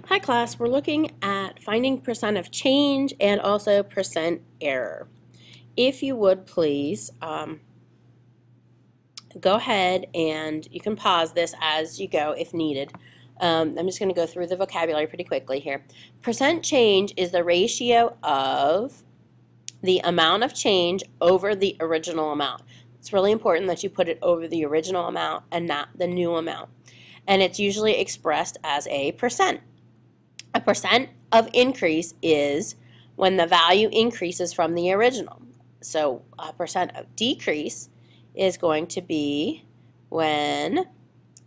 Hi class, we're looking at finding percent of change and also percent error. If you would please go ahead and you can pause this as you go if needed. I'm just going to go through the vocabulary pretty quickly here. Percent change is the ratio of the amount of change over the original amount. It's really important that you put it over the original amount and not the new amount. And it's usually expressed as a percent. A percent of increase is when the value increases from the original. So a percent of decrease is going to be when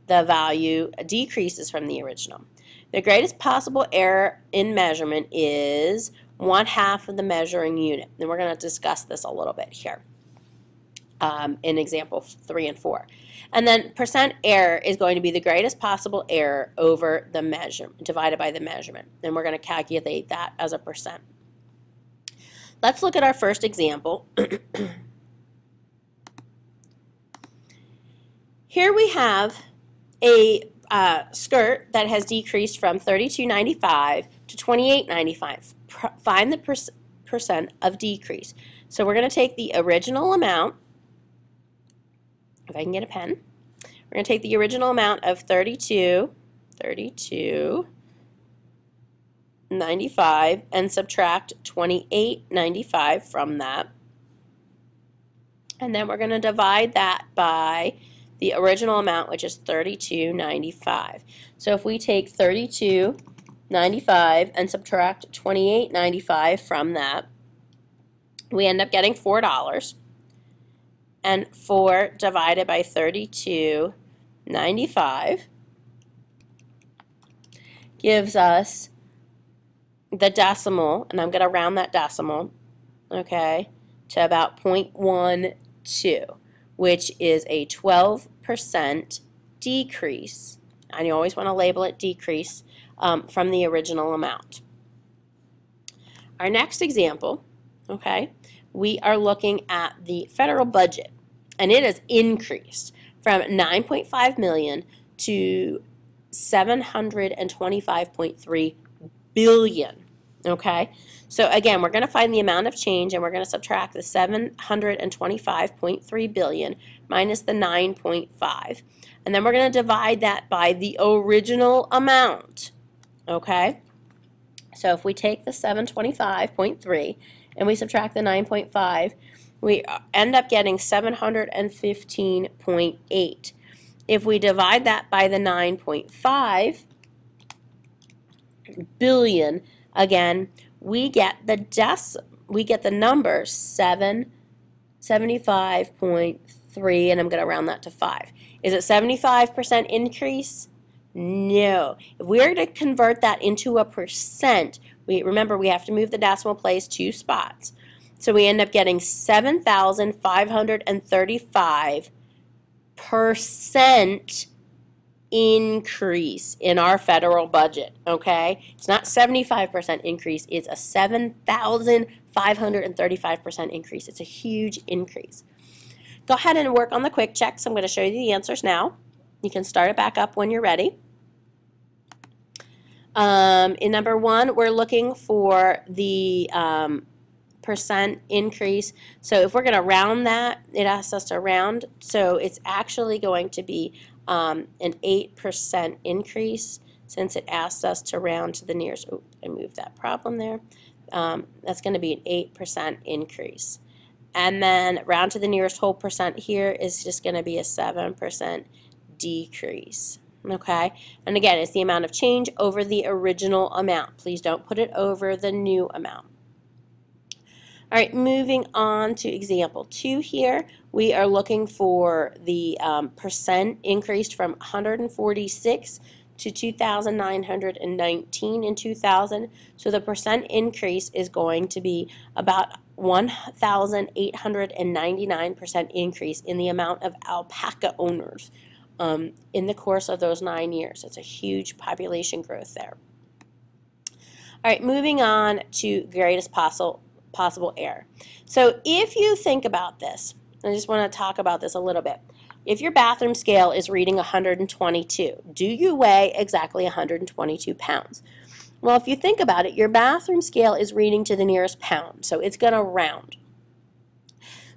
the value decreases from the original. The greatest possible error in measurement is 1/2 of the measuring unit. And we're going to discuss this a little bit here in example 3 and 4. And then percent error is going to be the greatest possible error over the measurement, divided by the measurement. And we're going to calculate that as a percent. Let's look at our first example. Here we have a skirt that has decreased from $32.95 to $28.95. Find the percent of decrease. So we're going to take the original amount. If I can get a pen. We're going to take the original amount of $32.95 and subtract $28.95 from that. And then we're going to divide that by the original amount, which is $32.95. So if we take $32.95 and subtract $28.95 from that, we end up getting $4. And 4 divided by $32.95 gives us the decimal, and I'm going to round that decimal, okay, to about 0.12, which is a 12% decrease. And you always want to label it decrease from the original amount. Our next example, okay, we are looking at the federal budget, and it has increased from $9.5 million to $725.3 billion. Okay, so again, we're going to find the amount of change, and we're going to subtract the $725.3 billion minus the 9.5, and then we're going to divide that by the original amount. Okay, so if we take the 725.3 and we subtract the 9.5, we end up getting 715.8. If we divide that by the 9.5 billion, again, we get the number 75.3, and I'm going to round that to 5. Is it 75% increase? No. If we are to convert that into a percent, remember we have to move the decimal place 2 spots. So we end up getting 7,535% increase in our federal budget, okay? It's not 75% increase, it's a 7,535% increase. It's a huge increase. Go ahead and work on the quick checks. I'm going to show you the answers now. You can start it back up when you're ready. In number 1, we're looking for the percent increase. So if we're going to round that, it asks us to round. So it's actually going to be an 8% increase, since it asks us to round to the nearest. Oh, I moved that problem there. That's going to be an 8% increase. And then round to the nearest whole percent here is just going to be a 7% decrease. Okay, and again, it's the amount of change over the original amount. Please don't put it over the new amount. All right, moving on to example 2 here. We are looking for the percent increased from 146 to 2,919 in 2000. So the percent increase is going to be about 1,899% increase in the amount of alpaca owners in the course of those 9 years. It's a huge population growth there. All right, moving on to greatest possible error. So if you think about this, I just want to talk about this a little bit. If your bathroom scale is reading 122, do you weigh exactly 122 pounds? Well, if you think about it, your bathroom scale is reading to the nearest pound, so it's going to round.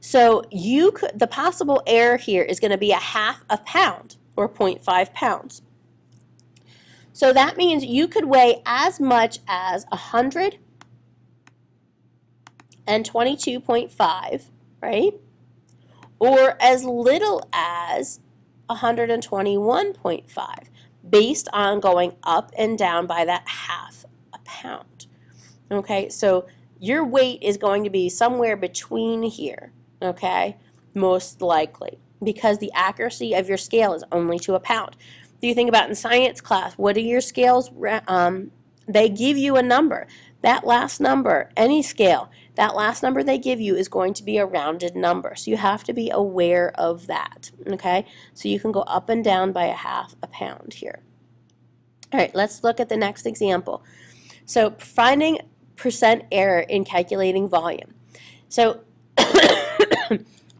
So the possible error here is going to be a half a pound, or 0.5 pounds. So that means you could weigh as much as 122.5, right? Or as little as 121.5, based on going up and down by that half a pound. Okay, so your weight is going to be somewhere between here, okay, most likely, because the accuracy of your scale is only to a pound. Do you think about in science class, what are your scales? They give you a number. That last number, any scale, that last number they give you is going to be a rounded number. So you have to be aware of that, okay? So you can go up and down by a half a pound here. All right, let's look at the next example. So finding percent error in calculating volume. So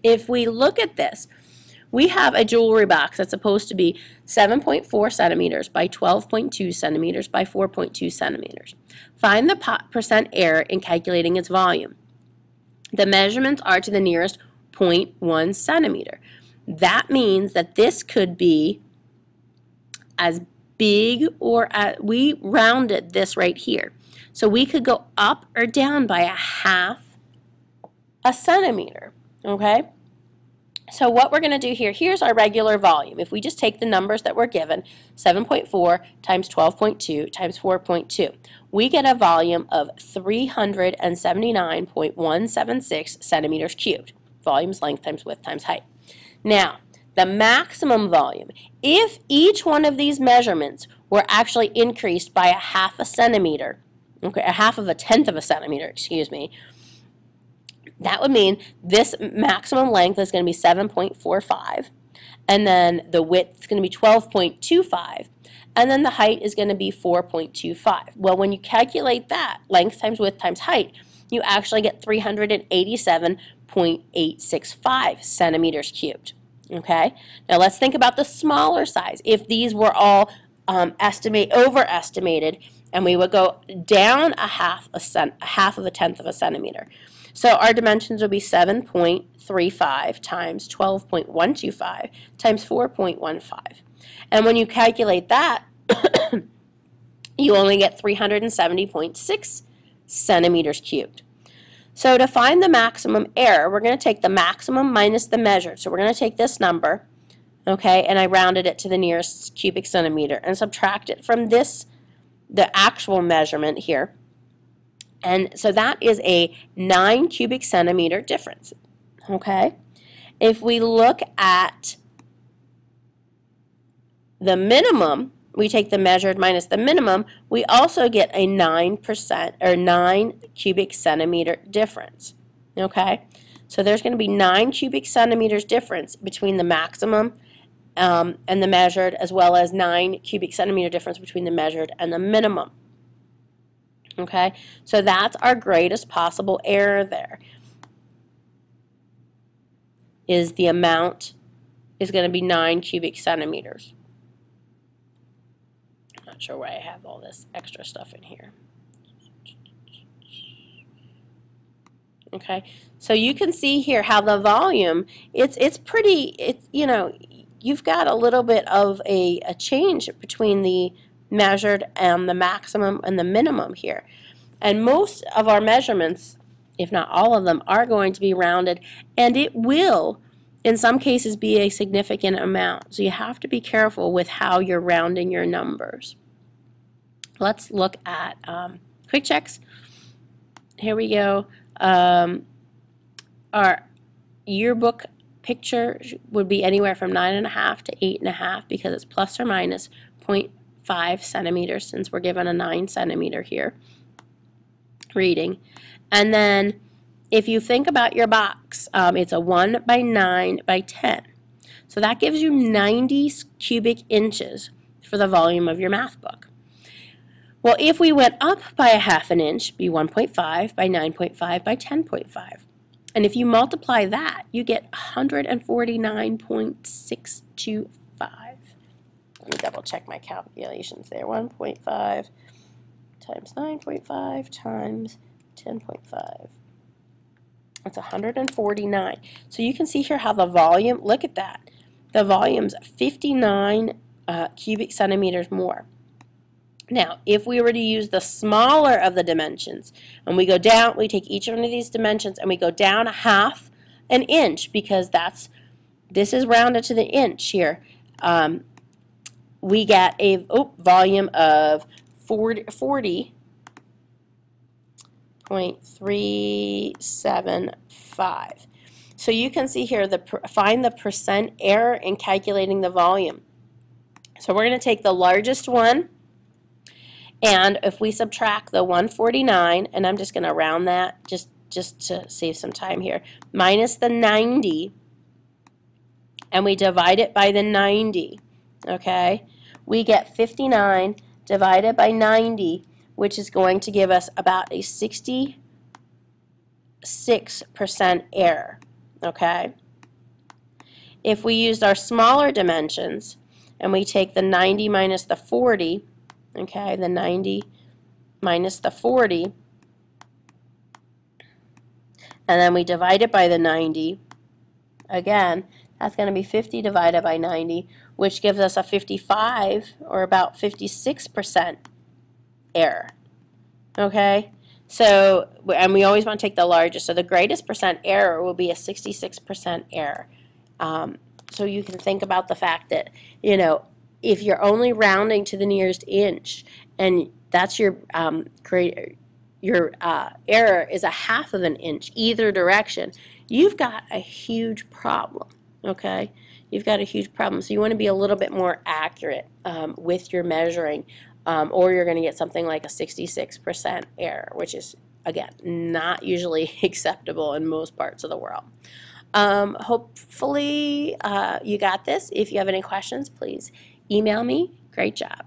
if we look at this, we have a jewelry box that's supposed to be 7.4 centimeters by 12.2 centimeters by 4.2 centimeters. Find the percent error in calculating its volume. The measurements are to the nearest 0.1 centimeter. That means that this could be as big or we rounded this right here. So we could go up or down by a half a centimeter, okay? So what we're going to do here, here's our regular volume. If we just take the numbers that we're given, 7.4 times 12.2 times 4.2, we get a volume of 379.176 centimeters cubed. Volume's length times width times height. Now, the maximum volume, if each one of these measurements were actually increased by a half a centimeter, okay, a half of a tenth of a centimeter, excuse me, that would mean this maximum length is going to be 7.45, and then the width is going to be 12.25, and then the height is going to be 4.25. Well, when you calculate that, length times width times height, you actually get 387.865 centimeters cubed. Okay? Now let's think about the smaller size. If these were all overestimated, and we would go down a half of a tenth of a centimeter. So our dimensions would be 7.35 times 12.125 times 4.15. And when you calculate that, you only get 370.6 centimeters cubed. So to find the maximum error, we're going to take the maximum minus the measured. So we're going to take this number, okay, and I rounded it to the nearest cubic centimeter, and subtract it from this, the actual measurement here. And so that is a 9 cubic centimeter difference, okay? If we look at the minimum, we take the measured minus the minimum, we also get a 9% or 9 cubic centimeter difference, okay? So there's going to be 9 cubic centimeters difference between the maximum and the measured, as well as 9 cubic centimeter difference between the measured and the minimum. Okay, so that's our greatest possible error there. Is the amount is going to be 9 cubic centimeters. I'm not sure why I have all this extra stuff in here. Okay, so you can see here how the volume, it's pretty, you know, you've got a little bit of a change between the measured and the maximum and the minimum here. And most of our measurements, if not all of them, are going to be rounded, and it will, in some cases, be a significant amount. So you have to be careful with how you're rounding your numbers. Let's look at quick checks. Here we go. Our yearbook picture would be anywhere from 9.5 to 8.5 because it's plus or minus 0.5 centimeters, since we're given a 9 centimeter here reading. And then if you think about your box, it's a 1 by 9 by 10. So that gives you 90 cubic inches for the volume of your math book. Well, if we went up by a half an inch, be 1.5 by 9.5 by 10.5. And if you multiply that, you get 149.625. Let me double check my calculations there. 1.5 times 9.5 times 10.5. That's 149. So you can see here how the volume, look at that. The volume's 59 cubic centimeters more. Now, if we were to use the smaller of the dimensions, and we go down, we take each one of these dimensions and we go down a half an inch, because this is rounded to the inch here. We get a volume of 40.375. So you can see here, find the percent error in calculating the volume. So we're going to take the largest one, and if we subtract the 149, and I'm just going to round that just to save some time here, minus the 90, and we divide it by the 90, okay? We get 59 divided by 90, which is going to give us about a 66% error, okay? If we used our smaller dimensions, and we take the 90 minus the 40, okay, the 90 minus the 40, and then we divide it by the 90, again, that's going to be 50 divided by 90, which gives us a 55, or about 56% error, okay? So, and we always want to take the largest, so the greatest percent error will be a 66% error. So you can think about the fact that, you know, if you're only rounding to the nearest inch, and that's your error is a half of an inch either direction, you've got a huge problem, okay? You've got a huge problem. So you want to be a little bit more accurate with your measuring, or you're going to get something like a 66% error, which is, again, not usually acceptable in most parts of the world. Hopefully you got this. If you have any questions, please email me. Great job.